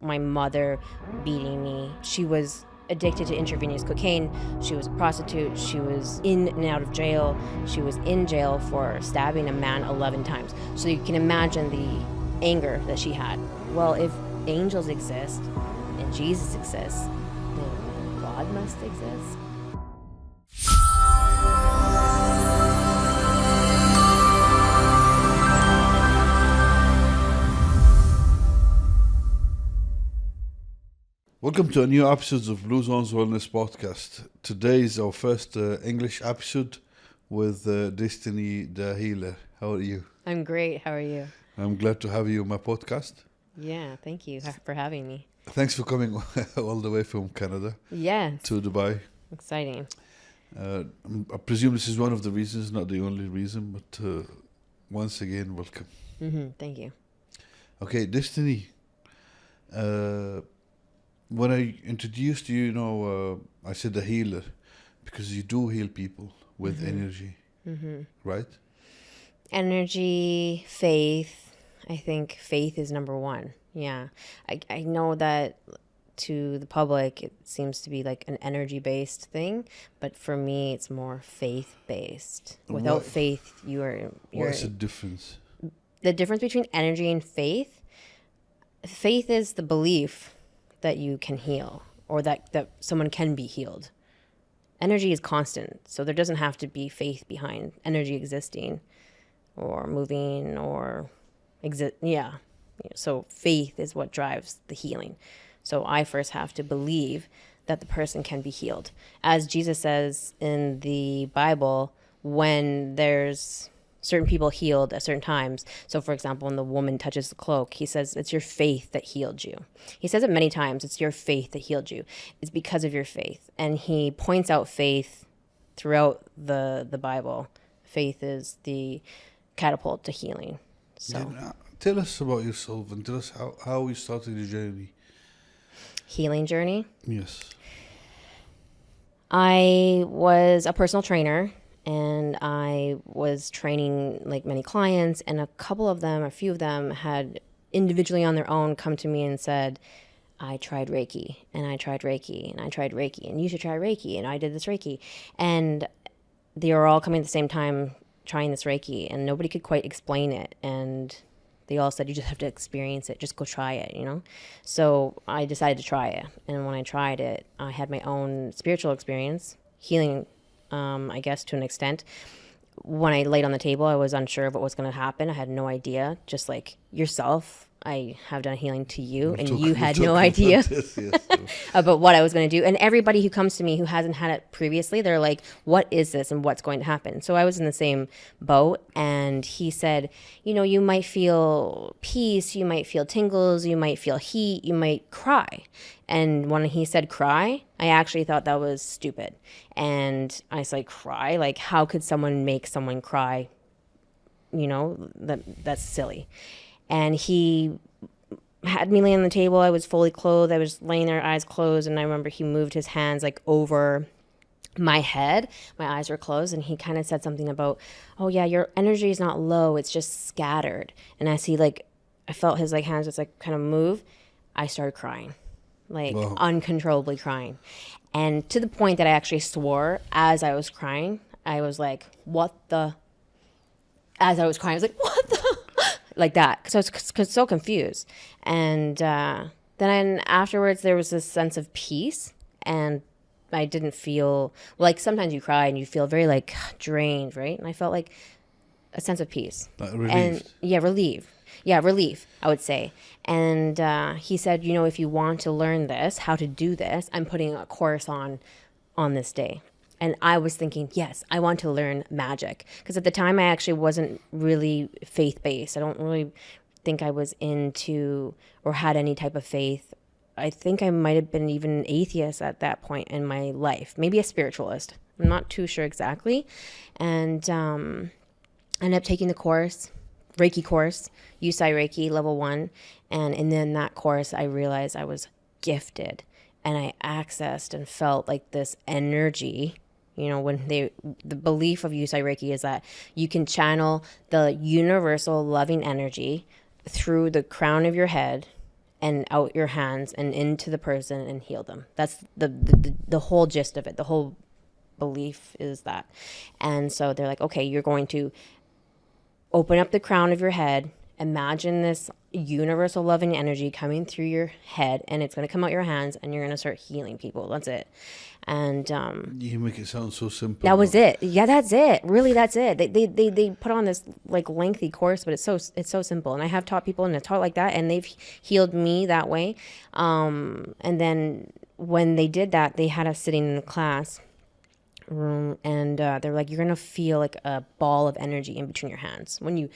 my mother beating me. She was addicted to intravenous cocaine. She was a prostitute. She was in and out of jail. She was in jail for stabbing a man 11 times. So you can imagine the anger that she had. Well, if angels exist and Jesus exists, then God must exist. Welcome to a new episode of Blue Zone's Wellness Podcast. Today is our first English episode with Destiny the Healer. How are you? I'm great. How are you? I'm glad to have you on my podcast. Yeah, thank you for having me. Thanks for coming all the way from Canada to Dubai. Exciting. I presume this is one of the reasons, not the only reason, but once again, welcome. Thank you. Okay, Destiny. When I introduced you, I said the healer because you do heal people with energy, right? Energy, faith. I think faith is number one. Yeah. I know that to the public, it seems to be like an energy-based thing, but for me, it's more faith-based. Without faith, What's the difference? The difference between energy and faith is the belief that you can heal or that someone can be healed. Energy is constant, so there doesn't have to be faith behind energy existing or moving or exist. Yeah. So faith is what drives the healing. So I first have to believe that the person can be healed. As Jesus says in the Bible, when there's certain people healed at certain times. So for example, when the woman touches the cloak, he says, it's your faith that healed you. He says it many times, it's your faith that healed you. It's because of your faith. And he points out faith throughout the Bible. Faith is the catapult to healing. So tell us about yourself and tell us how you started the journey. Healing journey? Yes. I was a personal trainer. And I was training like many clients, and a few of them had individually on their own come to me and said, I tried Reiki, and I tried Reiki, and I tried Reiki, and you should try Reiki, and I did this Reiki. And they were all coming at the same time trying this Reiki, and nobody could quite explain it. And they all said, you just have to experience it, just go try it, So I decided to try it. And when I tried it, I had my own spiritual experience, healing I guess to an extent. When I laid on the table, I was unsure of what was going to happen. I had no idea, just like yourself. I have done healing to you, and you had no idea about what I was going to do. And everybody who comes to me who hasn't had it previously, they're like, what is this and what's going to happen? So I was in the same boat, and he said, you might feel peace, you might feel tingles, you might feel heat, you might cry. And when he said cry, I actually thought that was stupid. And I said, cry? Like, how could someone make someone cry? That's silly. And he had me lay on the table. I was fully clothed. I was laying there, eyes closed. And I remember he moved his hands like over my head. My eyes were closed. And he kind of said something about, oh yeah, your energy is not low. It's just scattered. And as he I felt his hands just kind of move, I started crying, Whoa. Uncontrollably crying. And to the point that I actually swore as I was crying. I was like, what the? As I was crying, I was like, what the? Like that, because I was so confused. And then afterwards, there was this sense of peace, and I didn't feel sometimes you cry and you feel very drained, right? And I felt like a sense of peace. Relieved. And relief. Yeah, relief, I would say. And he said, if you want to learn this, how to do this, I'm putting a course on this day. And I was thinking, yes, I want to learn magic. Because at the time, I actually wasn't really faith-based. I don't really think I was into or had any type of faith. I think I might have been even an atheist at that point in my life. Maybe a spiritualist. I'm not too sure exactly. And I ended up taking the course, Reiki course, Usai Reiki level 1. And in that course, I realized I was gifted. And I accessed and felt this energy. When the belief of Usai Reiki is that you can channel the universal loving energy through the crown of your head and out your hands and into the person and heal them. That's the whole gist of it. The whole belief is that. And so they're like, okay, you're going to open up the crown of your head, imagine this universal loving energy coming through your head, and it's going to come out your hands, and you're going to start healing people. That's it. And you make it sound so simple. that was it. Yeah, that's it. Really, that's it. They put on this like lengthy course, but it's so simple. And I have taught people, and I taught like that, and they've healed me that way. And then when they did that, they had us sitting in the class room, and they're like, you're gonna feel like a ball of energy in between your hands when you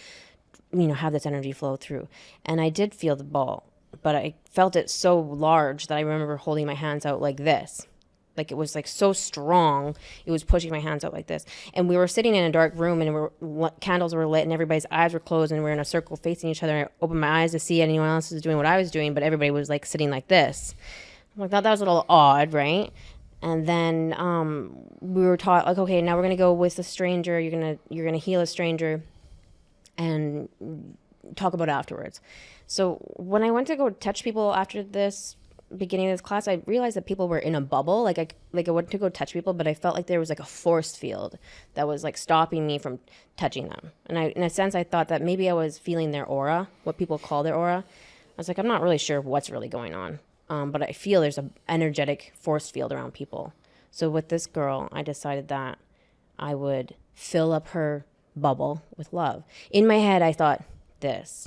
have this energy flow through. And I did feel the ball, but I felt it so large that I remember holding my hands out like this. Like it was like so strong, it was pushing my hands out like this. And we were sitting in a dark room, and candles were lit, and everybody's eyes were closed, and we were in a circle facing each other. And I opened my eyes to see anyone else was doing what I was doing, but everybody was like sitting like this. I'm like, that was a little odd, right? And then we were taught, like, okay, now we're gonna go with a stranger. You're gonna heal a stranger, and talk about it afterwards. So when I went to go touch people after this beginning of this class, I realized that people were in a bubble. Like I went to go touch people, but I felt like there was like a force field that was like stopping me from touching them. And in a sense, I thought that maybe I was feeling their aura, what people call their aura. I was like, I'm not really sure what's really going on. But I feel there's an energetic force field around people. So with this girl, I decided that I would fill up her bubble with love. In my head, I thought this.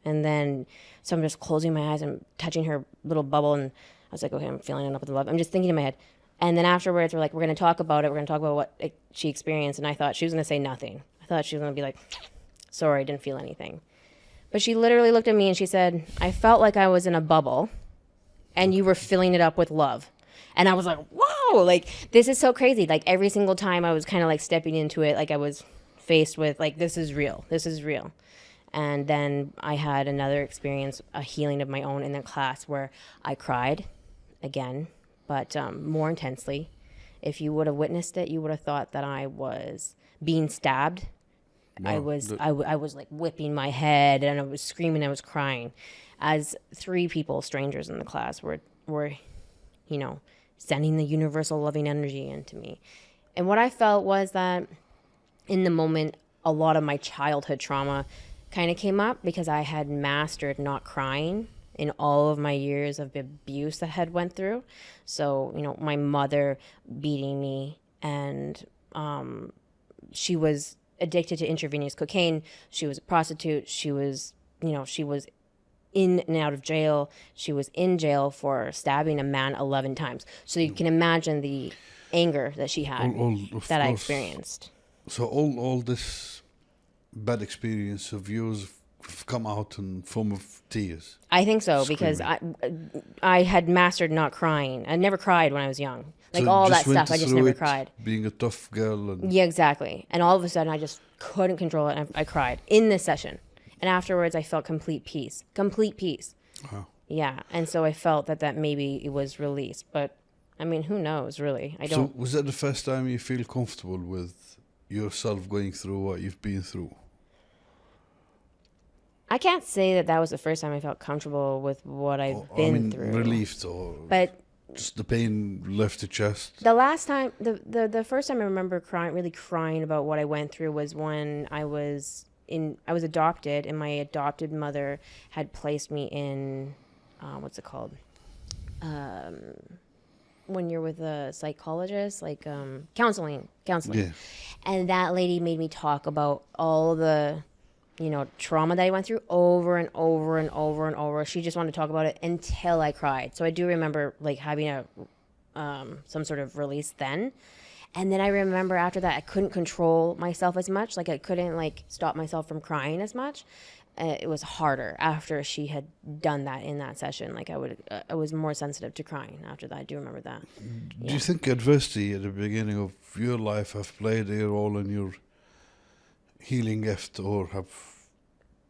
And then, so I'm just closing my eyes and touching her little bubble. And I was like, okay, I'm filling it up with love. I'm just thinking in my head. And then afterwards, we're going to talk about it. We're going to talk about what she experienced. And I thought she was going to say nothing. I thought she was going to be like, sorry, I didn't feel anything. But she literally looked at me and she said, I felt like I was in a bubble and you were filling it up with love. And I was like, whoa, like, this is so crazy. Like, every single time I was kind of like stepping into it, like I was faced with like, this is real. This is real. And then I had another experience, a healing of my own in the class where I cried again, but more intensely. If you would have witnessed it, you would have thought that I was being stabbed. Wow. I was like whipping my head, and I was screaming, I was crying, as three people, strangers in the class, were sending the universal loving energy into me. And what I felt was that in the moment, a lot of my childhood trauma kind of came up because I had mastered not crying in all of my years of abuse that I had went through. So, my mother beating me, and she was addicted to intravenous cocaine. She was a prostitute. She was in and out of jail. She was in jail for stabbing a man 11 times. So you can imagine the anger that she had that I experienced. So all this bad experience of yours have come out in form of tears. I think so, because I had mastered not crying. I never cried when I was young. Like, so all that stuff, I just never cried. Being a tough girl. Yeah, exactly. And all of a sudden, I just couldn't control it. And I cried in this session. And afterwards, I felt complete peace. Complete peace. Wow. Yeah. And so I felt that maybe it was released. But, I mean, who knows, really? I don't. So was that the first time you feel comfortable with yourself going through what you've been through? I can't say that was the first time I felt comfortable with what I've been through. Relieved, or but just the pain left the chest. The last time, the first time I remember really crying about what I went through was when I was adopted, and my adopted mother had placed me in, what's it called? When you're with a psychologist, like counseling. Yeah. And that lady made me talk about all the trauma that I went through over and over and over and over. She just wanted to talk about it until I cried. So I do remember like having some sort of release then. And then I remember after that, I couldn't control myself as much. Like, I couldn't like stop myself from crying as much. It was harder after she had done that in that session. Like, I was more sensitive to crying after that. I do remember that. Do you think adversity at the beginning of your life have played a role in your healing gift, or have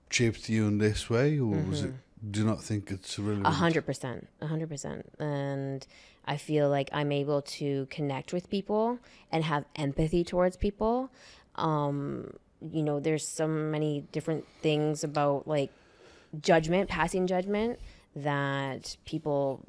shaped you in this way, or was it? Do you not think it's relevant? 100%. And I feel like I'm able to connect with people and have empathy towards people. There's so many different things about like passing judgment, that people...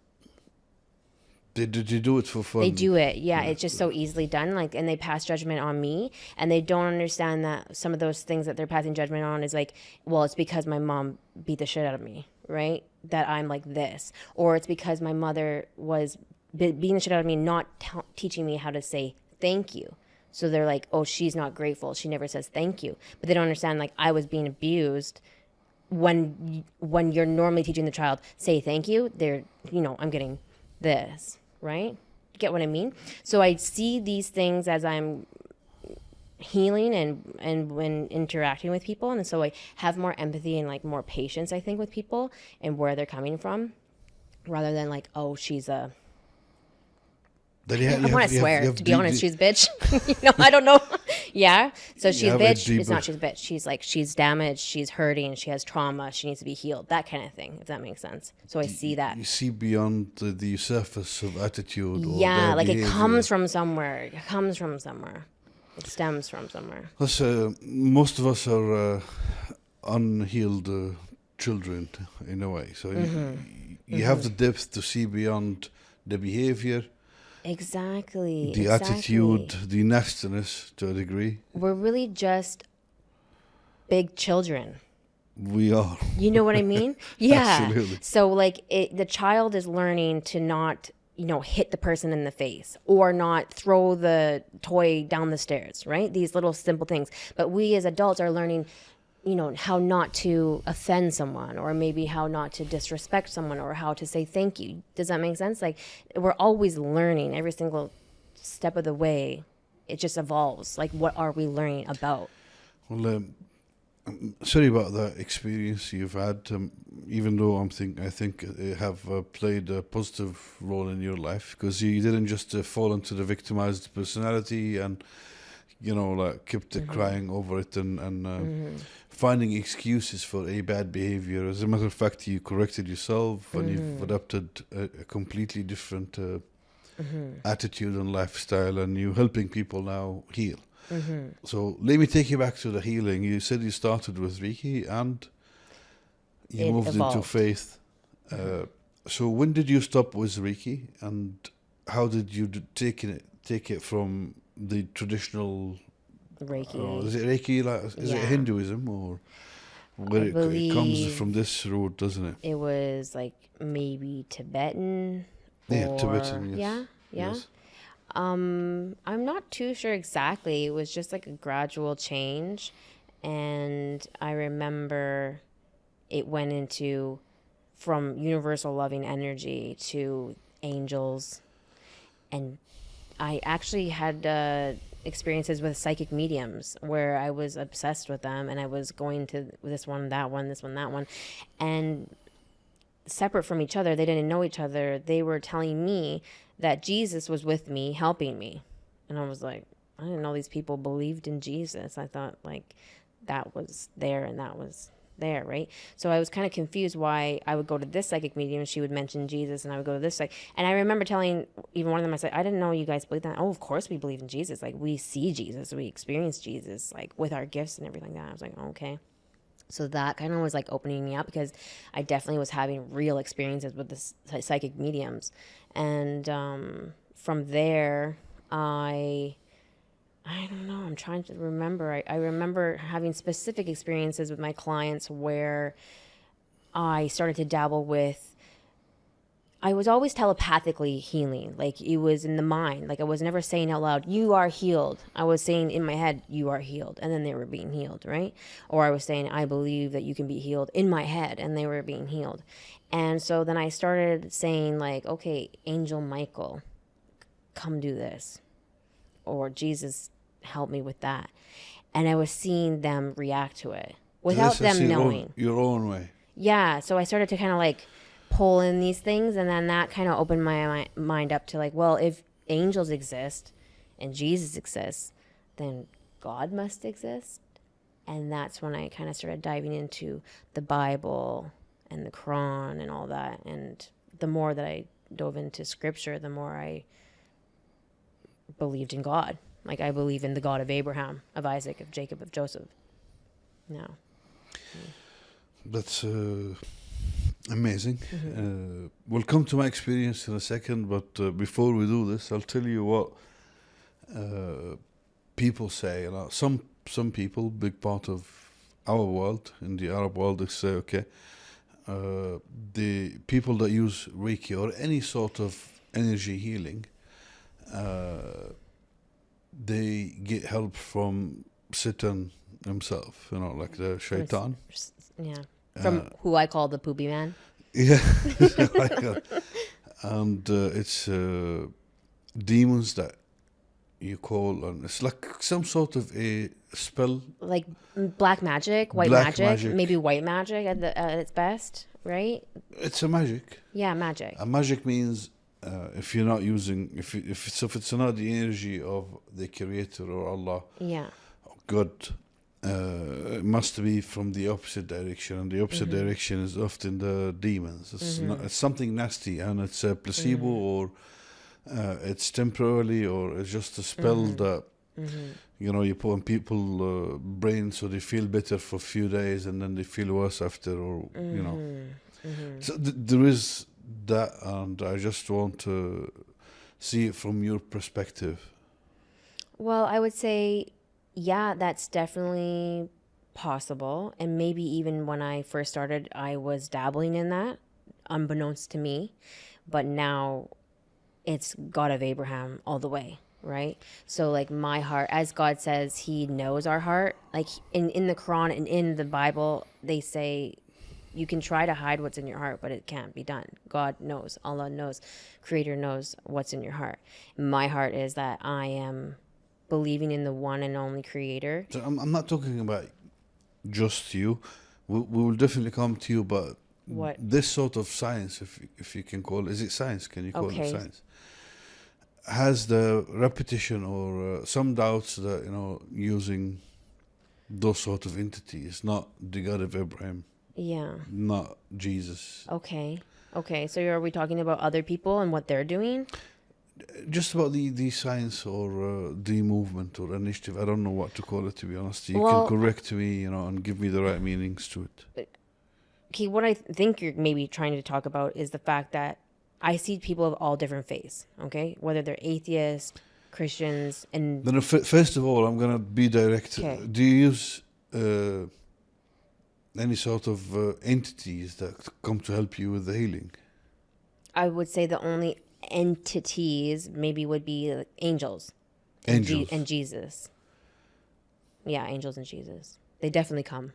They do it for fun. They do it, yeah. It's just so easily done, like, and they pass judgment on me, and they don't understand that some of those things that they're passing judgment on is like, well, it's because my mom beat the shit out of me, right? That I'm like this, or it's because my mother was beating the shit out of me, not teaching me how to say thank you. So they're like, oh, she's not grateful. She never says thank you, but they don't understand like I was being abused. When you're normally teaching the child say thank you, they're, you know, I'm getting this. Right? Get what I mean? So I see these things as I'm healing and when interacting with people. And so I have more empathy and like more patience, I think, with people and where they're coming from, rather than like, oh, she's a... I want to swear, to be honest, she's a bitch. You know, I don't know. Yeah. So she's a bitch. It's not she's a bitch. She's like, she's damaged. She's hurting. She has trauma. She needs to be healed. That kind of thing, if that makes sense. So I see that. You see beyond the surface of attitude. Yeah, or like behavior. It comes from somewhere. It stems from somewhere. Most of us are unhealed children in a way. So you have the depth to see beyond the behavior. Exactly. The attitude, the nastiness to a degree. We're really just big children. We are. You know what I mean? Yeah. Absolutely. So like the child is learning to not, you know, hit the person in the face or not throw the toy down the stairs, right? These little simple things. But we as adults are learning, you know, how not to offend someone, or maybe how not to disrespect someone, or how to say thank you. Does that make sense? Like, we're always learning every single step of the way. It just evolves. Like, what are we learning about? Well, I'm sorry about that experience you've had, even though I think it have played a positive role in your life, because you didn't just fall into the victimized personality and, you know, like kept crying over it and finding excuses for a bad behavior. As a matter of fact, you corrected yourself and you've adopted a completely different attitude and lifestyle, and you're helping people now heal. So let me take you back to the healing. You said you started with Reiki and you moved into faith. So when did you stop with Reiki, and how did you take it from the traditional Reiki? Is it Reiki? Is it Hinduism, or where it comes from this root, doesn't it? It was like maybe Tibetan. Tibetan. Yes. Yeah. Yes. I'm not too sure exactly. It was just like a gradual change, and I remember it went into from universal loving energy to angels, and I actually had experiences with psychic mediums where I was obsessed with them, and I was going to this one, that one, this one, that one, and separate from each other. They didn't know each other. They were telling me that Jesus was with me, helping me. And I was like, I didn't know these people believed in Jesus. I thought like that was there and that was there, right? So I was kind of confused why I would go to this psychic medium. She would mention Jesus, and I would go to this psychic. And I remember telling even one of them, I said, I didn't know you guys believe that. Oh, of course we believe in Jesus. Like, we see Jesus, we experience Jesus, like with our gifts and everything like that. I was like, oh, okay. So that kind of was like opening me up, because I definitely was having real experiences with the psychic mediums. And from there, I don't know, I'm trying to remember. I remember having specific experiences with my clients where I started to dabble with, I was always telepathically healing. Like, it was in the mind. Like, I was never saying out loud, you are healed. I was saying in my head, you are healed. And then they were being healed, right? Or I was saying, I believe that you can be healed in my head. And they were being healed. And so then I started saying like, okay, Angel Michael, come do this. Or Jesus, help me with that. And I was seeing them react to it without them knowing. Your own way. Yeah. So I started to kind of like pull in these things, and then that kind of opened my mind up to like, well, if angels exist and Jesus exists, then God must exist. And that's when I kind of started diving into the Bible and the Quran and all that. And the more that I dove into scripture, the more I believed in God. Like, I believe in the God of Abraham, of Isaac, of Jacob, of Joseph. No. That's Amazing. We'll come to my experience in a second, but before we do this, I'll tell you what people say. You know, some people, big part of our world, in the Arab world, they say, okay, the people that use Reiki or any sort of energy healing, they get help from Satan himself, you know, like the shaitan. Yeah. From who I call the poopy man. Yeah. And it's demons that you call, and it's like some sort of a spell. Like black magic, white magic, maybe white magic at its best, right? It's a magic. Yeah, magic. A magic means if you're not using, if it's not the energy of the Creator or Allah, yeah, or God, it must be from the opposite direction, and the opposite direction is often the demons. It's not, it's something nasty, and it's a placebo or it's temporarily, or it's just a spell that you know you put on people brains so they feel better for a few days and then they feel worse after, or you know. So there is that, and I just want to see it from your perspective. Well, I would say, yeah, that's definitely possible. And maybe even when I first started, I was dabbling in that, unbeknownst to me. But now it's God of Abraham all the way, right? So like my heart, as God says, he knows our heart. Like in the Quran and in the Bible, they say you can try to hide what's in your heart, but it can't be done. God knows, Allah knows, Creator knows what's in your heart. My heart is that I am believing in the one and only Creator. So I'm not talking about just you. We will definitely come to you, but what this sort of science, if you can call it, is it science? Can you call it science? Has the repetition or some doubts that, you know, using those sort of entities, not the God of Abraham, not Jesus. Okay. So are we talking about other people and what they're doing? Just about the science or the movement or initiative. I don't know what to call it, to be honest. You can correct me, you know, and give me the right meanings to it. Okay, what I think you're maybe trying to talk about is the fact that I see people of all different faiths, okay? Whether they're atheists, Christians, and... Then first of all, I'm going to be direct. Okay. Do you use any sort of entities that come to help you with the healing? I would say the only entities maybe would be like angels. Angels. And Jesus. Yeah, angels and Jesus. They definitely come.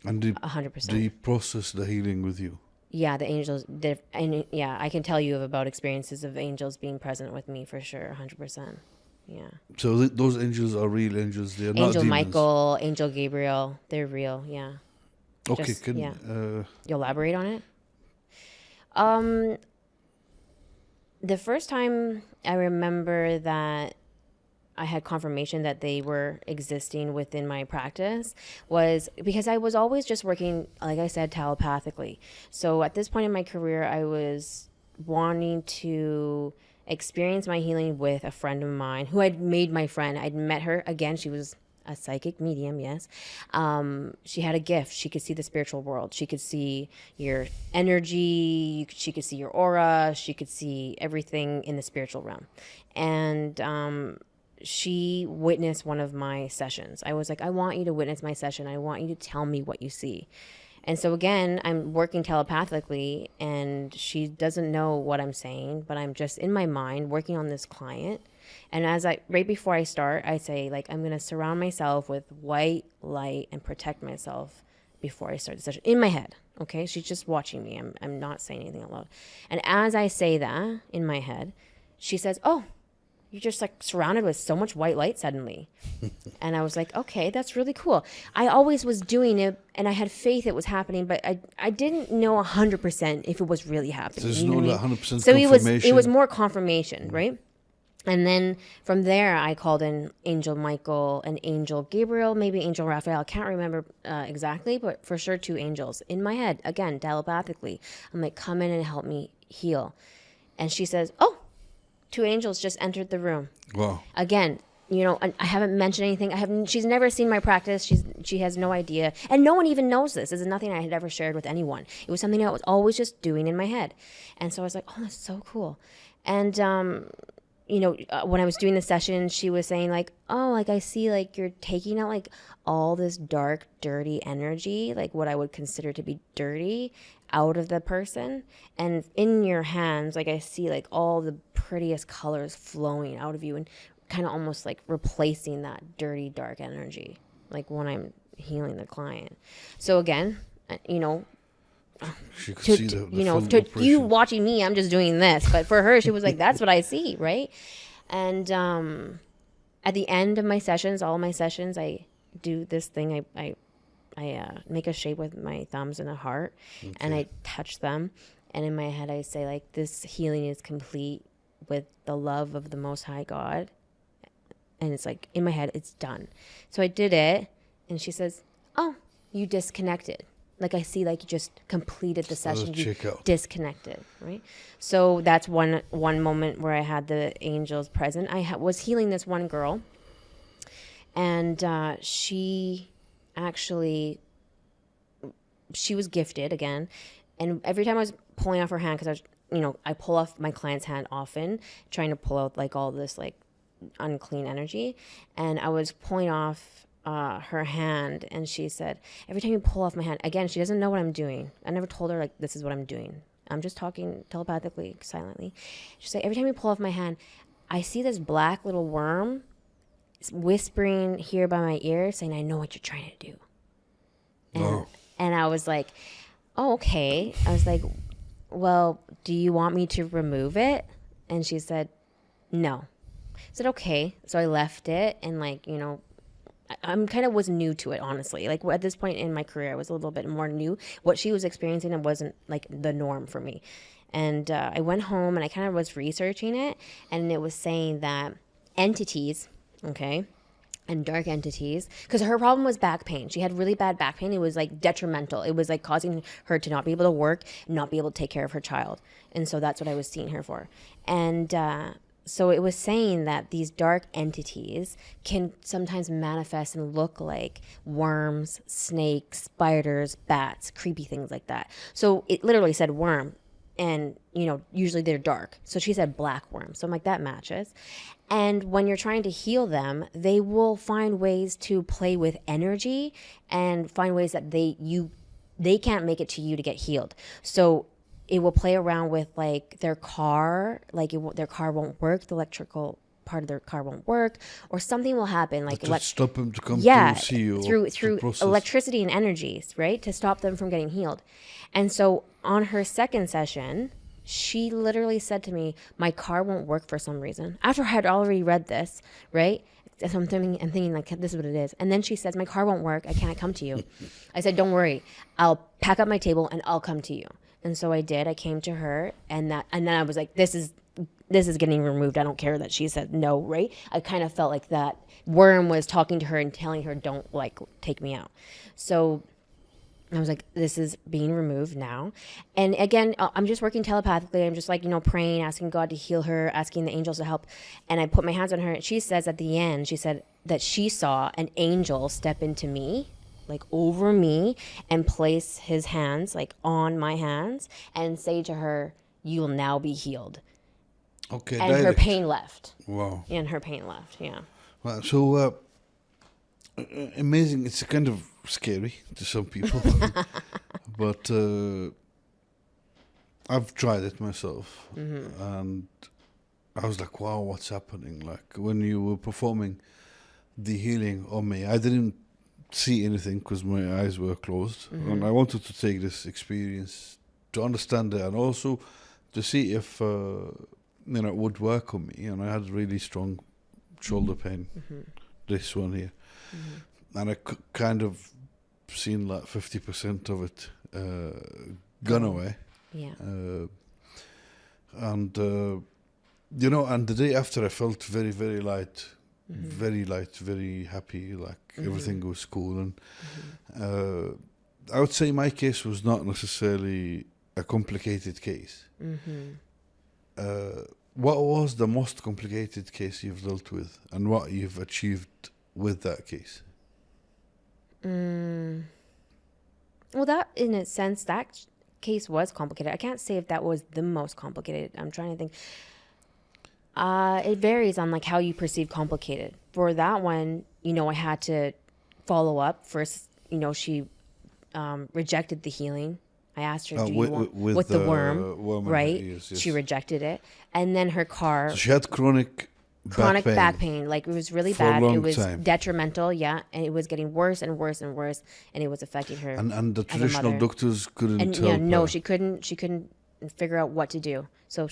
And 100%. They process the healing with you? Yeah, the angels, and yeah, I can tell you about experiences of angels being present with me for sure, 100%. Yeah. So those angels are real angels. They are not demons. Angel Michael, Angel Gabriel, they're real. Yeah. Okay. You elaborate on it? The first time I remember that I had confirmation that they were existing within my practice was because I was always just working, like I said, telepathically. So at this point in my career, I was wanting to experience my healing with a friend of mine who I'd made my friend. I'd met her again. She was a psychic medium, yes. She had a gift. She could see the spiritual world. She could see your energy. She could see your aura. She could see everything in the spiritual realm. And she witnessed one of my sessions. I was like, I want you to witness my session. I want you to tell me what you see. And so again, I'm working telepathically, and she doesn't know what I'm saying, but I'm just in my mind working on this client. And right before I start, I say, like, I'm going to surround myself with white light and protect myself before I start the session in my head. Okay. She's just watching me. I'm not saying anything out loud. And as I say that in my head, she says, "Oh, you're just like surrounded with so much white light suddenly." And I was like, okay, that's really cool. I always was doing it, and I had faith it was happening, but I didn't know 100% if it was really happening. There's no 100% so confirmation. it was more confirmation, right? And then from there, I called in Angel Michael and Angel Gabriel, maybe Angel Raphael. I can't remember exactly, but for sure 2 angels in my head, again, telepathically. I'm like, come in and help me heal. And she says, "Oh, 2 angels just entered the room." Wow. Again, I haven't mentioned anything. She's never seen my practice. She has no idea. And no one even knows this. This is nothing I had ever shared with anyone. It was something I was always just doing in my head. And so I was like, oh, that's so cool. And, when I was doing the session, she was saying like, oh, like I see like you're taking out like all this dark, dirty energy, like what I would consider to be dirty, out of the person. And in your hands, like I see like all the prettiest colors flowing out of you and kind of almost like replacing that dirty, dark energy, like when I'm healing the client. So again, she could see to you watching me, I'm just doing this, but for her, she was like, that's what I see, right? And at the end of my sessions, all my sessions, I do this thing. I make a shape with my thumbs and a heart, and I touch them, and in my head I say like, this healing is complete with the love of the Most High God. And it's like in my head, it's done. So I did it, and she says, oh, you disconnected. Like I see, like you just completed the session. You disconnected, right? So that's one moment where I had the angels present. I was healing this one girl, and she was gifted again. And every time I was pulling off her hand, because I pull off my client's hand often, trying to pull out like all this like unclean energy, and I was pulling off her hand, and she said, every time you pull off my hand, again, she doesn't know what I'm doing. I never told her like this is what I'm doing. I'm just talking telepathically, silently. She said, every time you pull off my hand, I see this black little worm whispering here by my ear saying, I know what you're trying to do. And I was like, oh, okay. I was like, well, do you want me to remove it? And she said, no. I said, okay. So I left it, and like, I'm kind of was new to it, honestly. Like at this point in my career, I was a little bit more new. What she was experiencing, it wasn't like the norm for me. And I went home and I kind of was researching it, and it was saying that entities, okay, and dark entities, because her problem was back pain. She had really bad back pain. It was like detrimental. It was like causing her to not be able to work, not be able to take care of her child. And so that's what I was seeing her for. And so it was saying that these dark entities can sometimes manifest and look like worms, snakes, spiders, bats, creepy things like that. So it literally said worm, and usually they're dark. So she said black worm. So I'm like, that matches. And when you're trying to heal them, they will find ways to play with energy and find ways that they can't make it to you to get healed. So it will play around with like their car, like their car won't work, the electrical part of their car won't work, or something will happen, like stop them to come to see you through electricity and energies, right, to stop them from getting healed. And so on her second session, she literally said to me, my car won't work for some reason. After I had already read this, right? So I'm thinking like, this is what it is. And then she says, my car won't work. I can't come to you. I said, don't worry. I'll pack up my table and I'll come to you. And so I did. I came to her, and then I was like, this is getting removed. I don't care that she said no, right? I kind of felt like that worm was talking to her and telling her, don't like take me out. So I was like, this is being removed now. And again, I'm just working telepathically. I'm just like, praying, asking God to heal her, asking the angels to help. And I put my hands on her, and she says at the end, she said that she saw an angel step into me, like over me, and place his hands like on my hands and say to her, you will now be healed. Okay. And direct. Her pain left. Wow. And her pain left. Yeah. Wow. So amazing. It's kind of scary to some people, but I've tried it myself, and I was like, wow, what's happening? Like when you were performing the healing on me, I didn't see anything because my eyes were closed, and I wanted to take this experience to understand it, and also to see if it would work on me. And I had really strong shoulder pain, this one here, and I kind of seen like 50% of it gone away. Yeah. And and the day after I felt very, very light. Very light, very happy, like everything was cool. And I would say my case was not necessarily a complicated case. what was the most complicated case you've dealt with, and what you've achieved with that case? Well, that, in a sense, that case was complicated. I can't say if that was the most complicated. I'm trying to think. It varies on like how you perceive complicated. For that one, you know, I had to follow up first. You know, she rejected the healing. I asked her, "Do you want with the worm?" Right? Yes. She rejected it, and then her car. So she had chronic back pain. Like, it was really bad. It was time. Detrimental, and it was getting worse and worse and worse, and it was affecting her. And the traditional doctors couldn't tell. Yeah, no, she couldn't figure out what to do. So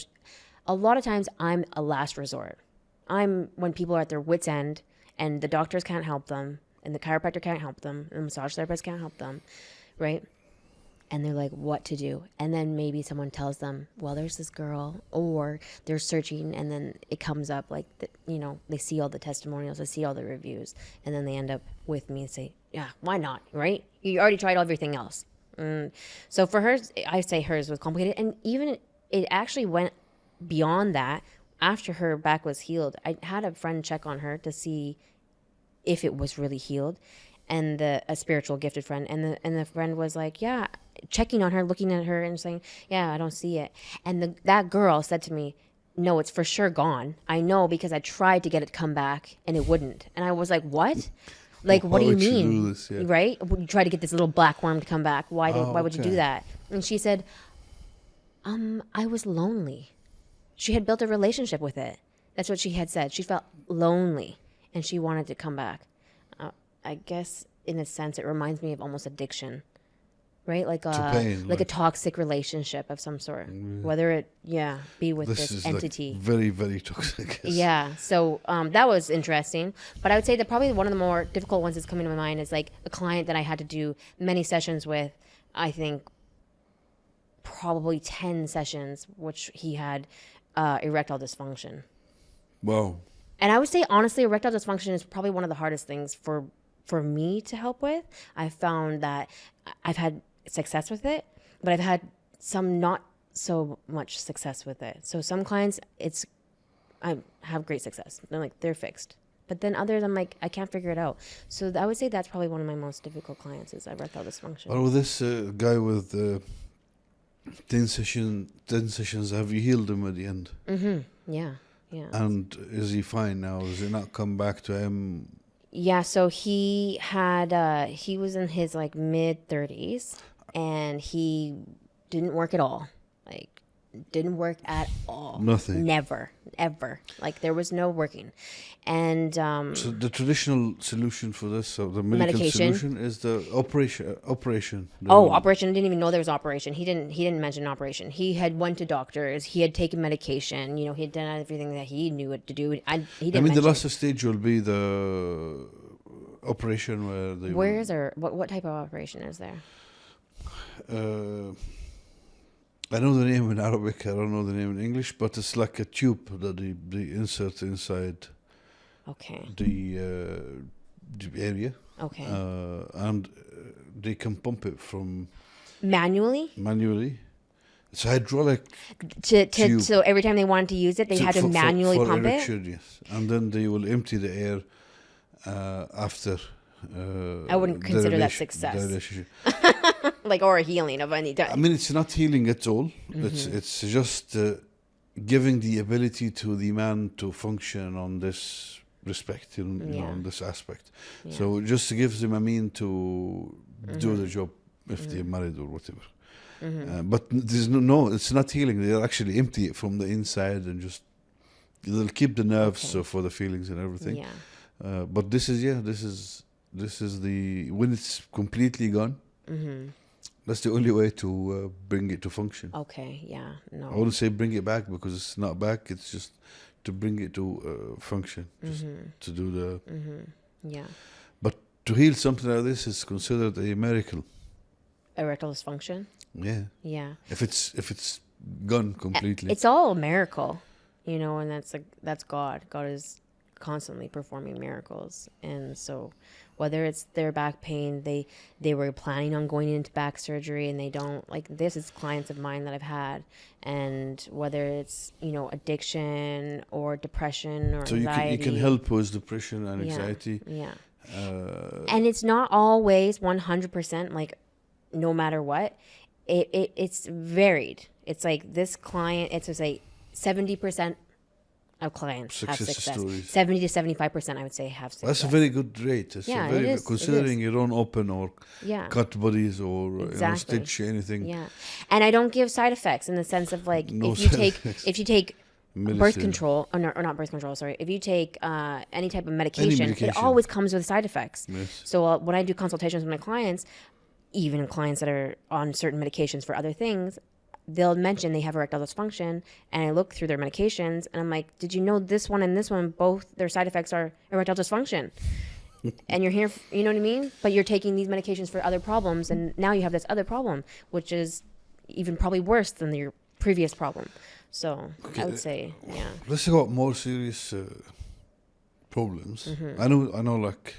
a lot of times I'm a last resort. When people are at their wits' end and the doctors can't help them and the chiropractor can't help them and the massage therapist can't help them, right? And they're like, what to do? And then maybe someone tells them, well, there's this girl, or they're searching, and then it comes up like, they see all the testimonials, they see all the reviews, and then they end up with me and say, yeah, why not, right? You already tried everything else. So for hers, I say hers was complicated. And even it actually went beyond that. After her back was healed, I had a friend check on her to see if it was really healed, and a spiritual gifted friend, and the friend was like, yeah, checking on her, looking at her and saying, yeah, I don't see it. And that girl said to me, no, it's for sure gone. I know, because I tried to get it to come back and it wouldn't. And I was like, what? Like, what do you mean? You do this, yeah. Right? You try to get this little black worm to come back. Why would you do that? And she said, I was lonely. She had built a relationship with it. That's what she had said. She felt lonely and she wanted to come back. I guess in a sense it reminds me of almost addiction, right? Like a toxic relationship of some sort. Whether it be with this entity. Like very, very toxic. Yeah. So that was interesting. But I would say that probably one of the more difficult ones that's coming to my mind is like a client that I had to do many sessions with. I think probably 10 sessions, which he had erectile dysfunction. Wow. And I would say, honestly, erectile dysfunction is probably one of the hardest things for me to help with. I found that I've had success with it, but I've had some not so much success with it. So some clients, I have great success. They're fixed. But then others, I'm like, I can't figure it out. So I would say that's probably one of my most difficult clients is erectile dysfunction. Oh, this guy with 10 sessions, have you healed him at the end? Mm-hmm. Yeah. And is he fine now? Does it not come back to him? Yeah, so he was in his mid 30s and he didn't work at all. Didn't work at all. Nothing. Never, ever. There was no working. And so the traditional solution for this, so the medical solution, is the operation. Operation! I didn't even know there was operation. He didn't mention operation. He had went to doctors. He had taken medication. He had done everything that he knew what to do. The last stage will be the operation where they. Where is there? What type of operation is there? I know the name in Arabic. I don't know the name in English, but it's like a tube that they insert inside. Okay. The area. Okay. And they can pump it from manually. It's hydraulic. Tube. So every time they wanted to use it, they had to manually pump erection, it. Yes, and then they will empty the air after. I wouldn't consider that success. Or a healing of any type. It's not healing at all. Mm-hmm. It's just giving the ability to the man to function on this respect, on this aspect. Yeah. So it just gives them a mean to do the job if they're married or whatever. Mm-hmm. But there's it's not healing. They'll actually empty it from the inside and just they'll keep the nerves for the feelings and everything. Yeah. But this is the when it's completely gone. Mm-hmm. That's the only way to bring it to function. Okay, yeah, no. I wouldn't say bring it back because it's not back. It's just to bring it to function, just to do the. Mm-hmm. Yeah. But to heal something like this is considered a miracle. Erectile dysfunction. Yeah. Yeah. If it's gone completely, it's all a miracle, and that's God. God constantly performing miracles. And so whether it's their back pain, they were planning on going into back surgery and they don't, like, this is clients of mine that I've had. And whether it's, you know, addiction or depression or so anxiety. you can help with depression and anxiety. Yeah. And it's not always 100%, like, no matter what. It's varied. It's like this client, it's just like 70% of clients have success. Stories. 70 to 75%, I would say, have success. That's a very good rate. It's Yeah, a very it is. considering you don't open or cut bodies or stitch anything. Yeah, and I don't give side effects in the sense of like No if you take Medicine. birth control or not birth control. Sorry, if you take any type of medication, it always comes with side effects. Yes. So when I do consultations with my clients, even clients that are on certain medications for other things, they'll mention they have erectile dysfunction, and I look through their medications and I'm like, did you know this one and this one, both their side effects are erectile dysfunction? And you're here, you know what I mean? But you're taking these medications for other problems, and now you have this other problem, which is even probably worse than your previous problem. So I would say, yeah. Let's talk about more serious problems. I know, like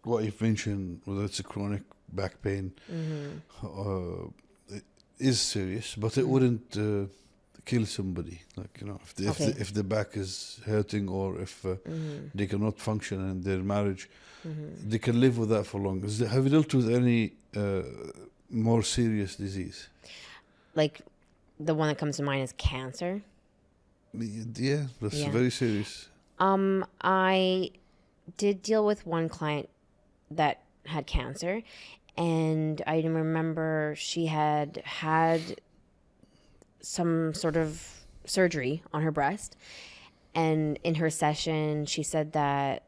what you've mentioned, whether it's a chronic back pain, it is serious, but it wouldn't kill somebody. Like, you know, if the back is hurting or if they cannot function in their marriage, they can live with that for long. Have you dealt with any more serious disease? Like the one that comes to mind is cancer. Yeah, that's very serious. I did deal with one client that had cancer, and I remember she had some sort of surgery on her breast, and in her session she said that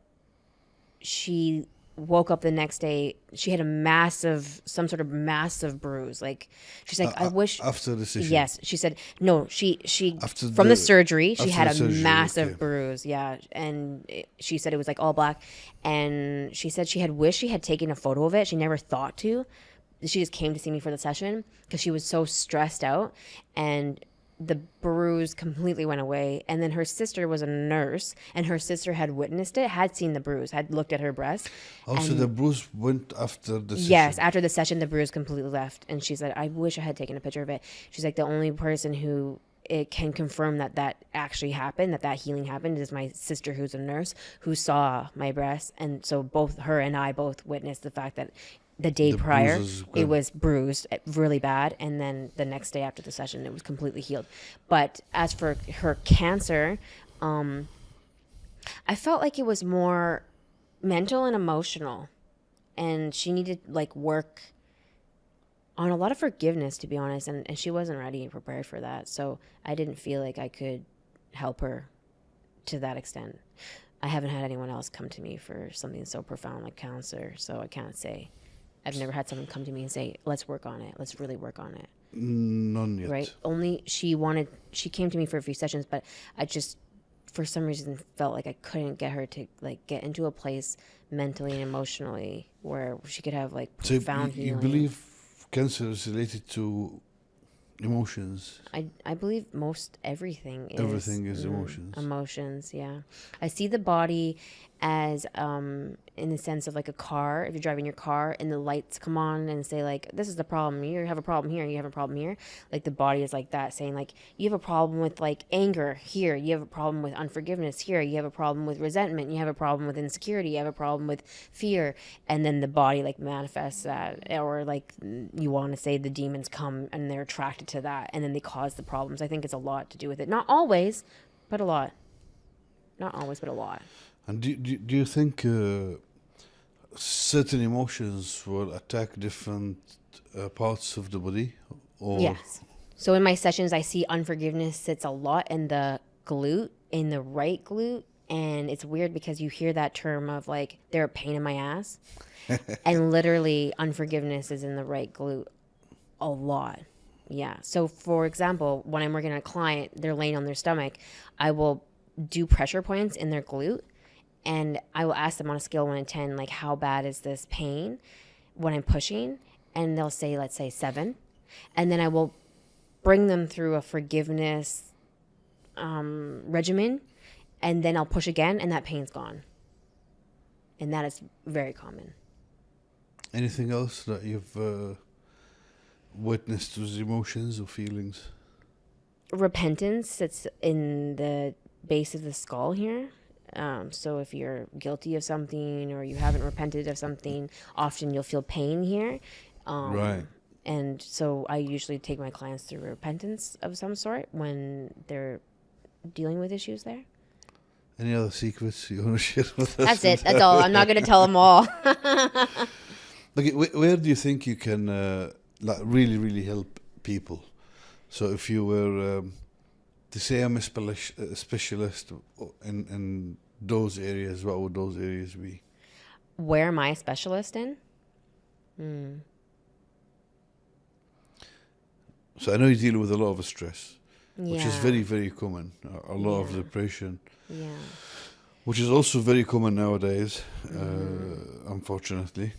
she woke up the next day, she had some sort of massive bruise. Like, she's like, I wish after the session. Yes, she said no. She from the surgery, she had a massive bruise. Yeah, and she said it was like all black, and she said she had wished she had taken a photo of it. She never thought to. She just came to see me for the session because she was so stressed out, and the bruise completely went away. And then her sister was a nurse, and her sister had witnessed it, had seen the bruise, had looked at her breast. Oh, so the bruise went after the session? Yes, after the session, the bruise completely left. And she said, I wish I had taken a picture of it. She's like, the only person who it can confirm that actually happened, that healing happened, is my sister, who's a nurse, who saw my breast. And so both her and I both witnessed the fact that the day prior, it was bruised really bad, and then the next day after the session, it was completely healed. But as for her cancer, I felt like it was more mental and emotional, and she needed like work on a lot of forgiveness, to be honest, and she wasn't ready and prepared for that. So I didn't feel like I could help her to that extent. I haven't had anyone else come to me for something so profound like cancer, so I can't say. I've never had someone come to me and say, let's work on it. Let's really work on it. None yet. Right? Only she came to me for a few sessions, but I just, for some reason, felt like I couldn't get her to like get into a place mentally and emotionally where she could have like profound healing. You believe cancer is related to emotions? I believe most everything is emotions. Emotions, yeah. I see the body as in the sense of like a car. If you're driving your car and the lights come on and say like, this is the problem, you have a problem here, you have a problem here, like the body is like that, saying like, you have a problem with like anger here, you have a problem with unforgiveness here, you have a problem with resentment, you have a problem with insecurity, you have a problem with fear, and then the body like manifests that. Or like you want to say the demons come and they're attracted to that, and then they cause the problems. I think it's a lot to do with it. Not always, but a lot. Not always, but a lot. And do you think certain emotions will attack different parts of the body? Or? Yes. So in my sessions, I see unforgiveness sits a lot in the glute, in the right glute. And it's weird because you hear that term of like, they're a pain in my ass. And literally unforgiveness is in the right glute a lot. Yeah. So for example, when I'm working on a client, they're laying on their stomach, I will do pressure points in their glute. And I will ask them on a scale of 1 to 10, like, how bad is this pain when I'm pushing? And they'll say, let's say 7. And then I will bring them through a forgiveness regimen. and then I'll push again, and that pain's gone. And that is very common. Anything else that you've witnessed as emotions or feelings? Repentance sits in the base of the skull here. So if you're guilty of something or you haven't repented of something, often you'll feel pain here. Right. And so I usually take my clients through repentance of some sort when they're dealing with issues there. Any other secrets you want to share with us? That's it. That's all. I'm not going to tell them all. Okay, where do you think you can like really, really help people? So if you were to say I'm a specialist in those areas, what would those areas be? Where am I a specialist in? So I know you deal with a lot of stress, Yeah. which is very, very common. A lot of depression. Yeah. Which is also very common nowadays, unfortunately.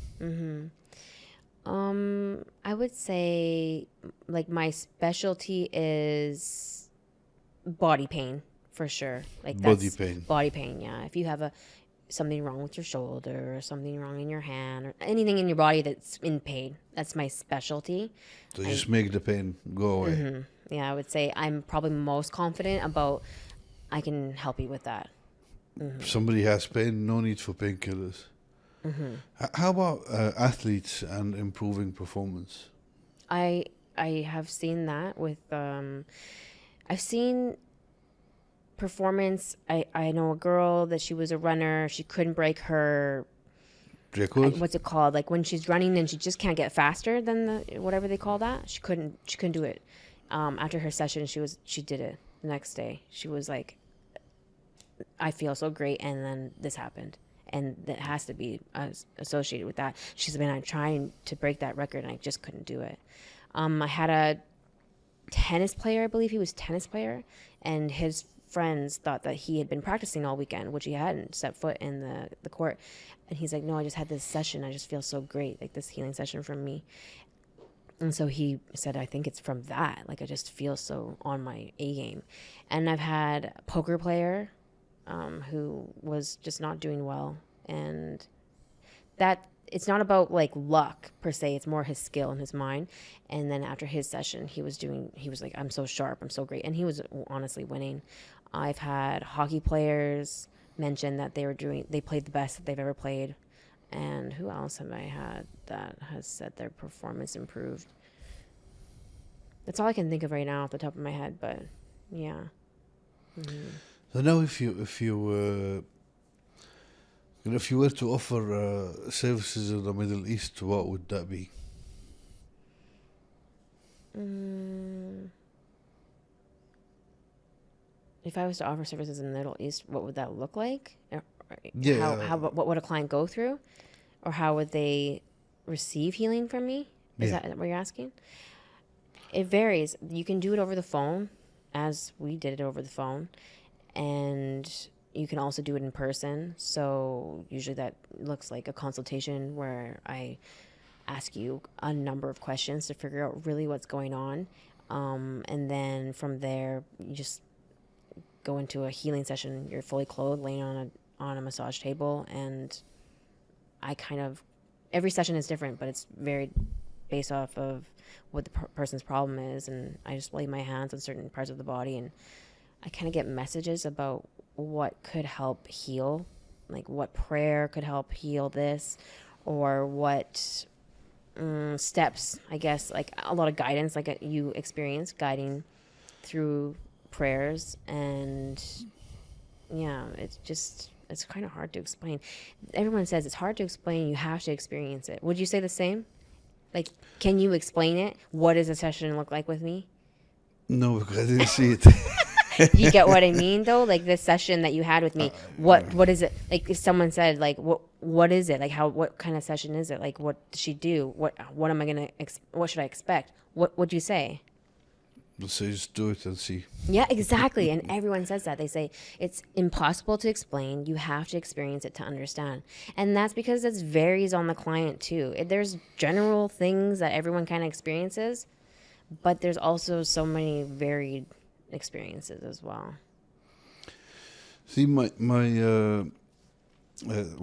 I would say like my specialty is body pain for sure. Like Body pain. Body pain, yeah. If you have something wrong with your shoulder or something wrong in your hand or anything in your body that's in pain, that's my specialty. So just make the pain go away. Yeah, I would say I'm probably most confident about I can help you with that. If somebody has pain, no need for painkillers. How about athletes and improving performance? I have seen that with I've seen performance. I know a girl that she was a runner. She couldn't break her what's it called? Like when she's running and she just can't get faster than the whatever they call that. She couldn't do it. After her session, she did it the next day. She was like, I feel so great, and then this happened, and that has to be associated with that. She's been trying to break that record, and I just couldn't do it. I had a tennis player, I believe he was a tennis player, and his friends thought that he had been practicing all weekend, which he hadn't set foot in the court. And he's like, no, I just had this session. I just feel so great, like this healing session from me. And so he said, I think it's from that. Like I just feel so on my A game. And I've had a poker player who was just not doing well. And that it's not about like luck per se. It's more his skill and his mind. And then after his session, he was like, I'm so sharp. I'm so great. And he was honestly winning. I've had hockey players mention that they played the best that they've ever played. And who else have I had that has said their performance improved? That's all I can think of right now off the top of my head, but yeah. So now if you were to offer services in the Middle East, what would that be? If I was to offer services in the Middle East, what would that look like? Yeah. What would a client go through? Or how would they receive healing from me? Is that what you're asking? It varies. You can do it over the phone, as we did it over the phone. And you can also do it in person. So usually that looks like a consultation where I ask you a number of questions to figure out really what's going on. And then from there, you just go into a healing session. You're fully clothed, laying on a massage table, and I every session is different, but it's very based off of what the person's problem is, and I just lay my hands on certain parts of the body, and I kind of get messages about what could help heal, like what prayer could help heal this, or what steps, I guess, like a lot of guidance, like you experience guiding through prayers. And yeah, it's kind of hard to explain. Everyone says it's hard to explain. You have to experience it. Would you say the same? Like, can you explain it? What does a session look like with me? No, because I didn't see it. You get what I mean, though? Like this session that you had with me, what is it? Like if someone said, like, what is it? Like what kind of session is it? Like what does she do? What am I gonna? What should I expect? What would you say? So just do it and see. Yeah, exactly. And everyone says that. They say it's impossible to explain. You have to experience it to understand. And that's because it varies on the client too. There's general things that everyone kind of experiences, but there's also so many varied experiences as well. See, well,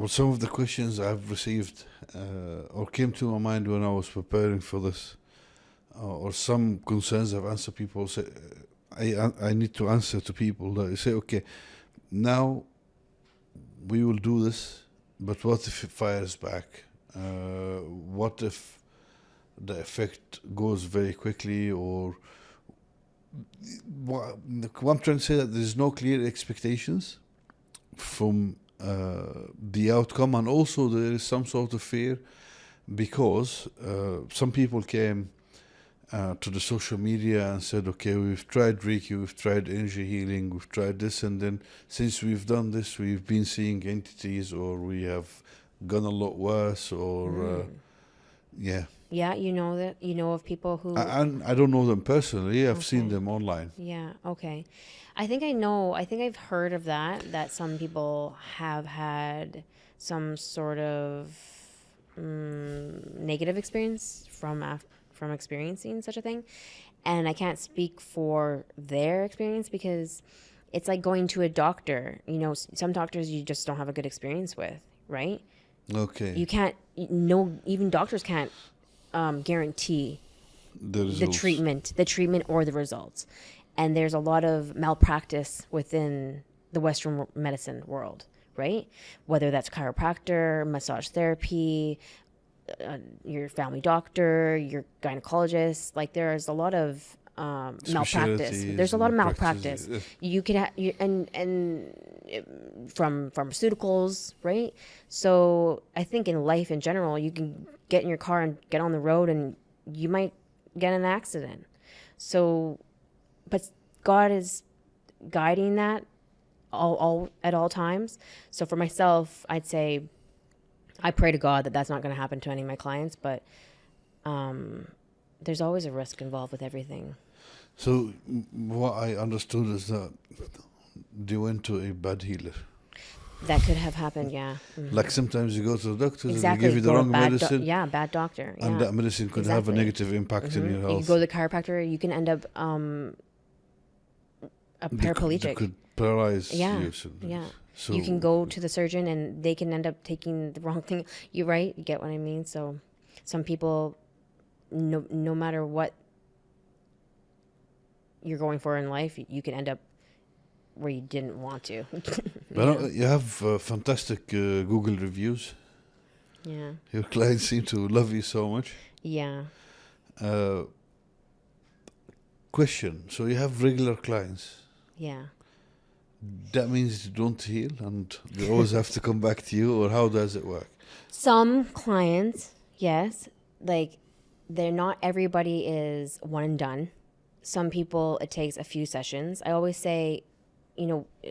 some of the questions I've received or came to my mind when I was preparing for this, or some concerns I've answered people say, I need to answer to people that say, okay, now we will do this, but what if it fires back? What if the effect goes very quickly? Or what I'm trying to say that there's no clear expectations from the outcome, and also there is some sort of fear because some people came to the social media and said, okay, we've tried Reiki, we've tried energy healing, we've tried this, and then since we've done this, we've been seeing entities, or we have gone a lot worse, or yeah. Yeah, you know of people who... I don't know them personally. I've seen them online. Yeah, okay. I think I've heard of that some people have had some sort of negative experience from experiencing such a thing. And I can't speak for their experience because it's like going to a doctor. You know, some doctors you just don't have a good experience with, right? Okay. You can't, even doctors can't guarantee the treatment or the results. And there's a lot of malpractice within the Western medicine world, right? Whether that's chiropractor, massage therapy, your family doctor, your gynecologist. Like there's a lot of malpractice. There's a lot of malpractice. You could and from pharmaceuticals, right? So I think in life in general, you can get in your car and get on the road, and you might get in an accident. So, but God is guiding that all at all times. So for myself, I'd say I pray to God that that's not going to happen to any of my clients, but there's always a risk involved with everything. So what I understood is that they went to a bad healer. That could have happened, yeah. Mm-hmm. Like sometimes you go to the doctors and they Exactly. give you the wrong medicine. Bad doctor. And that medicine could have a negative impact in your health. You go to the chiropractor, you can end up a paraplegic. They could paralyze you. Yeah. So you can go to the surgeon and they can end up taking the wrong thing. You're right. You get what I mean? So some people, no matter what you're going for in life, you can end up where you didn't want to. But you have fantastic Google reviews. Yeah. Your clients seem to love you so much. Yeah. Question. So you have regular clients. Yeah. That means you don't heal and they always have to come back to you, or how does it work? Some clients, yes. Like, not everybody is one and done. Some people, it takes a few sessions. I always say,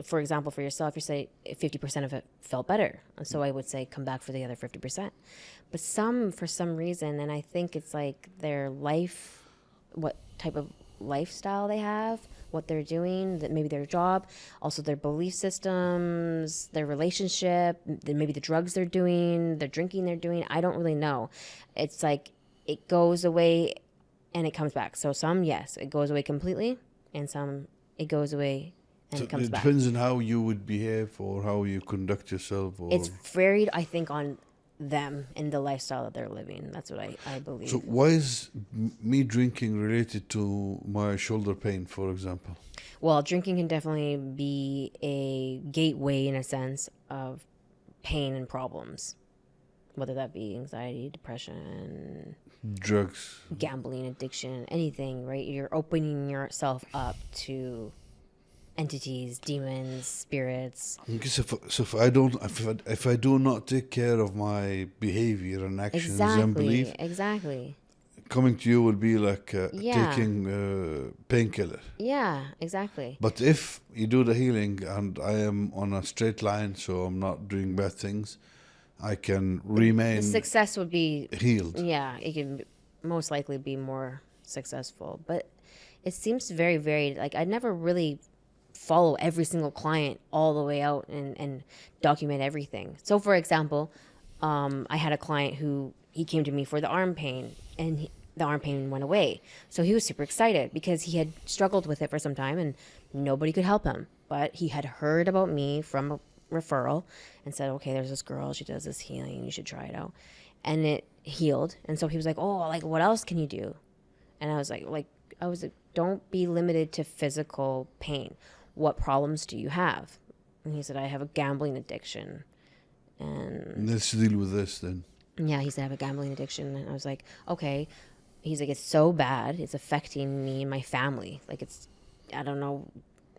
for example, for yourself, you say 50% of it felt better. And so I would say come back for the other 50%. But some, for some reason, and I think it's like their life, what type of lifestyle they have, what they're doing, that maybe their job, also their belief systems, their relationship, maybe the drugs they're doing, the drinking they're doing. I don't really know. It's like it goes away and it comes back. So some, yes, it goes away completely, and some it goes away and it comes back. It depends on how you would behave or how you conduct yourself. Or it's varied, I think, on them and the lifestyle that they're living. That's what I believe. So why is me drinking related to my shoulder pain, for example? Well, drinking can definitely be a gateway, in a sense, of pain and problems, whether that be anxiety, depression, drugs, gambling, addiction, anything, right? You're opening yourself up to entities, demons, spirits. Because if I do not take care of my behavior and actions and belief, exactly, coming to you will be like taking painkiller. Yeah, exactly. But if you do the healing and I am on a straight line, so I'm not doing bad things, I can remain. The success would be healed. Yeah, it can most likely be more successful. But it seems very varied. Like, I never really follow every single client all the way out and document everything. So, for example, I had a client who he came to me for the arm pain, and the arm pain went away. So he was super excited because he had struggled with it for some time and nobody could help him. but he had heard about me from a referral and said, okay, there's this girl, she does this healing, you should try it out. And it healed. And so he was like, oh, like, what else can you do? And I was like, don't be limited to physical pain. What problems do you have? And he said, I have a gambling addiction. And let's deal with this then. Yeah, he said, I have a gambling addiction. And I was like, okay. He's like, it's so bad. It's affecting me and my family. Like, it's, I don't know.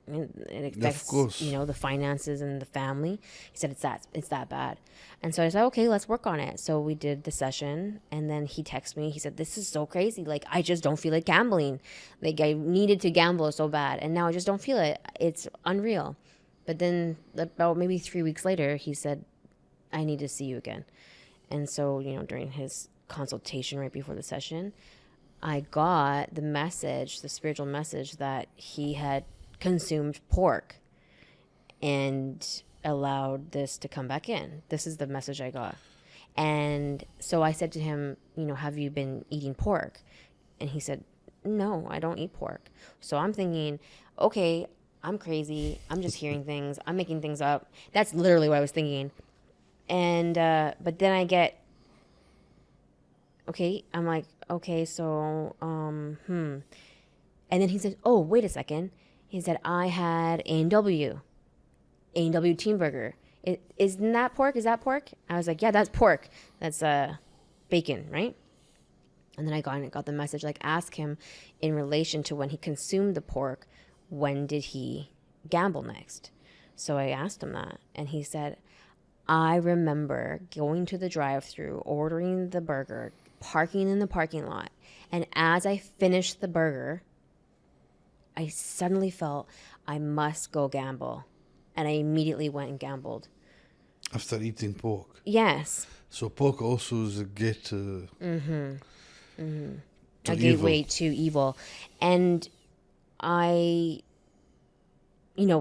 It affects, of course, the finances and the family. He said, it's that bad. And so I said, okay, let's work on it. So we did the session, and then he texted me. He said, this is so crazy. Like, I just don't feel like gambling. Like, I needed to gamble so bad, and now I just don't feel it. It's unreal. But then about maybe 3 weeks later, he said, I need to see you again. And so, during his consultation right before the session, I got the spiritual message that he had consumed pork and allowed this to come back in. This is the message I got. And so I said to him, have you been eating pork? And he said, no, I don't eat pork. So I'm thinking, okay, I'm crazy. I'm just hearing things. I'm making things up. That's literally what I was thinking. And, but then I get, okay, I'm like, okay, so, And then he said, oh, wait a second. He said, I had A&W Team Burger. Isn't that pork? Is that pork? I was like, yeah, that's pork. That's bacon, right? And then I got the message, like, ask him in relation to when he consumed the pork, when did he gamble next? So I asked him that, and he said, I remember going to the drive-thru, ordering the burger, parking in the parking lot, and as I finished the burger, I suddenly felt I must go gamble. And I immediately went and gambled. After eating pork? Yes. So pork also is a gate to gateway to evil. And I,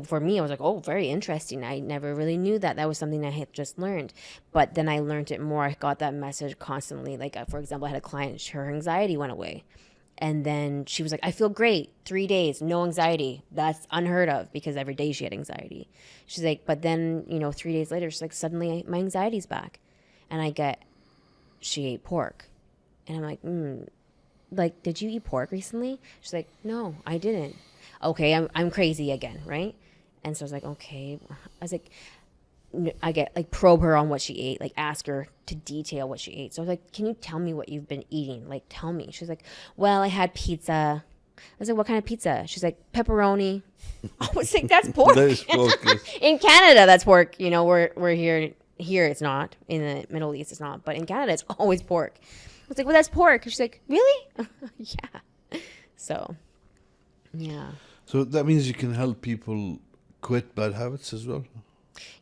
for me, I was like, oh, very interesting. I never really knew that. That was something I had just learned. But then I learned it more. I got that message constantly. Like, for example, I had a client, her anxiety went away. And then she was like, I feel great. 3 days, no anxiety. That's unheard of, because every day she had anxiety. She's like, but then, 3 days later, she's like, suddenly my anxiety's back. And I get, she ate pork. And I'm like, like, did you eat pork recently? She's like, no, I didn't. Okay, I'm crazy again, right? And so I was like, okay. I was like, I get, like, probe her on what she ate, like, ask her to detail what she ate. So I was like, can you tell me what you've been eating? Like, tell me. She's like, well, I had pizza. I was like, what kind of pizza? She's like, pepperoni. I was like, that's pork. That is pork, yes. In Canada, that's pork. We're here it's not. In the Middle East, it's not. But in Canada, it's always pork. I was like, well, that's pork. She's like, really? Yeah. So, yeah. So that means you can help people quit bad habits as well?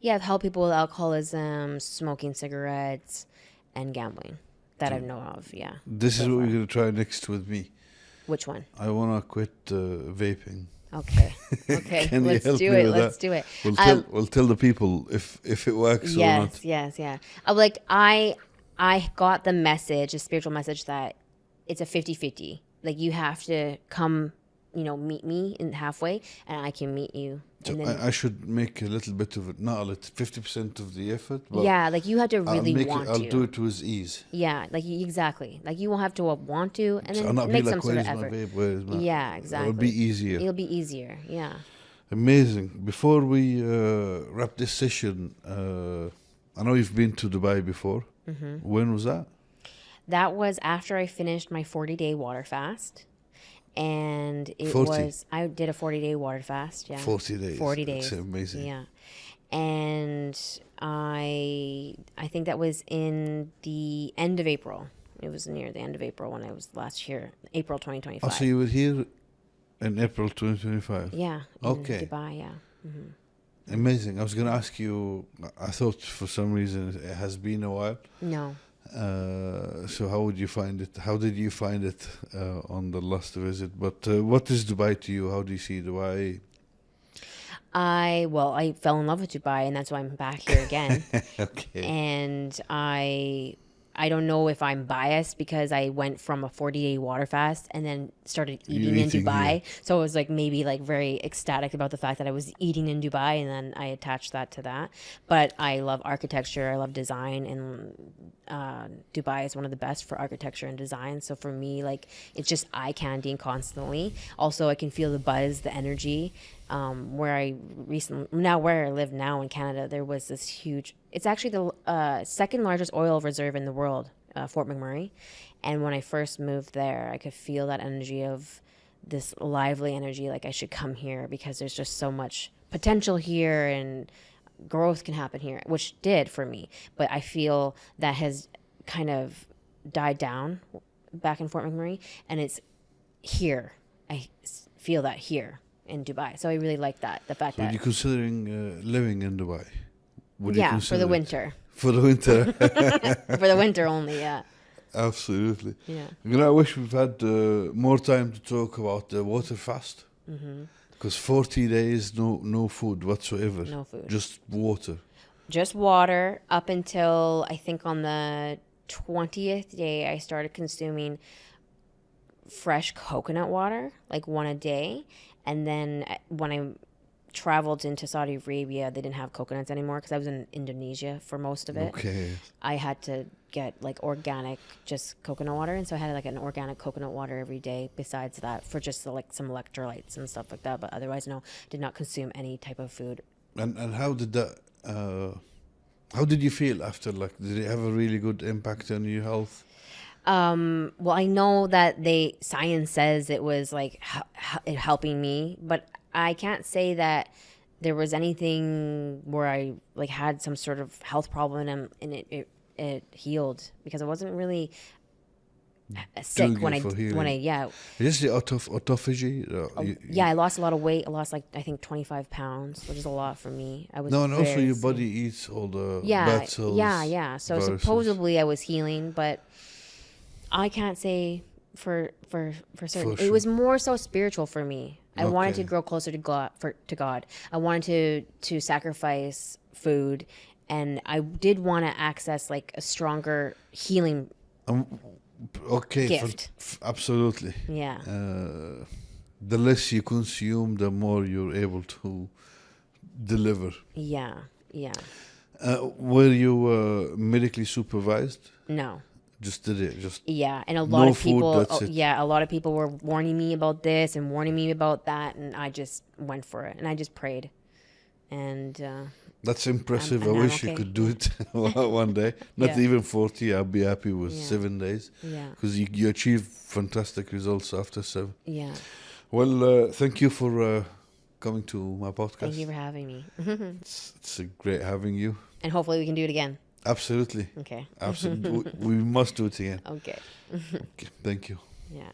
Yeah, I've helped people with alcoholism, smoking cigarettes, and gambling that I know of, yeah. This is what we're going to try next with me. Which one? I want to quit vaping. Okay. Let's do it. We'll tell the people if it works or not. Yes. I'm like, I got the message, a spiritual message, that it's a 50-50. Like, you have to come, meet me in halfway, and I can meet you. So I should make a little bit of it, not a little, 50% of the effort. But yeah, like, you have to really want to. I'll do it with ease. Yeah, like, exactly. Like, you will have to want to, and so then make some sort of effort. Yeah, exactly. It'll be easier. Yeah. Amazing. Before we wrap this session, I know you've been to Dubai before. Mm-hmm. When was that? That was after I finished my 40-day water fast. And I did a 40-day water fast. Yeah. 40 days. 40 days. That's amazing. Yeah. And I think that was in the end of April. It was near the end of April when I was last here, April 2025. Oh, so you were here in April 2025? Yeah. Okay. In Dubai, yeah. Mm-hmm. Amazing. I was going to ask you, I thought for some reason it has been a while. No. So how would you find it? How did you find it on the last visit? But what is Dubai to you? How do you see Dubai? I fell in love with Dubai, and that's why I'm back here again. Okay. And I I don't know if I'm biased because I went from a 40-day water fast and then started eating in Dubai. Yeah. So I was like maybe like very ecstatic about the fact that I was eating in Dubai, and then I attached that to that. But I love architecture. I love design, and Dubai is one of the best for architecture and design. So for me, like, it's just eye candy constantly. Also, I can feel the buzz, the energy. Where I live now in Canada, there was this huge, it's actually the second largest oil reserve in the world, Fort McMurray. And when I first moved there, I could feel that energy of this lively energy, like I should come here because there's just so much potential here and growth can happen here, which did for me. But I feel that has kind of died down back in Fort McMurray, and it's here. I feel that here in Dubai. So I really like that. The fact So that... you're considering living in Dubai? Yeah, for the winter. For the winter. For the winter only, yeah. Absolutely. Yeah. You know, I wish we've had more time to talk about the water fast. Because 40 days, no food whatsoever. No food. Just water. Just water up until I think on the 20th day I started consuming fresh coconut water, like one a day. And then when I traveled into Saudi Arabia, they didn't have coconuts anymore because I was in Indonesia for most of it. Okay. I had to get like organic, just coconut water. And so I had like an organic coconut water every day besides that for just like some electrolytes and stuff like that. But otherwise, no, did not consume any type of food. And how did that, how did you feel after? Like, did it have a really good impact on your health? Well, I know that science says it was like it helping me, but I can't say that there was anything where I like had some sort of health problem and it healed because I wasn't really sick when I Is the autophagy? I lost a lot of weight. I lost like I think 25 pounds, which is a lot for me. I was and also your sick. body eats all the bad cells. Yeah. So viruses. supposedly I was healing, but I can't say for certain. It was more so spiritual for me. I wanted to grow closer to God. I wanted to sacrifice food, and I did want to access like a stronger healing gift. Absolutely. Yeah. The less you consume, the more you're able to deliver. Yeah. Were you medically supervised? No. Just did it. Just and a lot of people. A lot of people were warning me about this and warning me about that, and I just went for it and I just prayed, and that's impressive. I wish you could do it one day. Not even 40. I'll be happy with 7 days. Yeah, because you achieve fantastic results after 7. Yeah. Well, thank you for coming to my podcast. Thank you for having me. It's great having you. And hopefully we can do it again. Absolutely. Okay. Absolutely. We must do it again. Okay. Okay. Thank you. Yeah.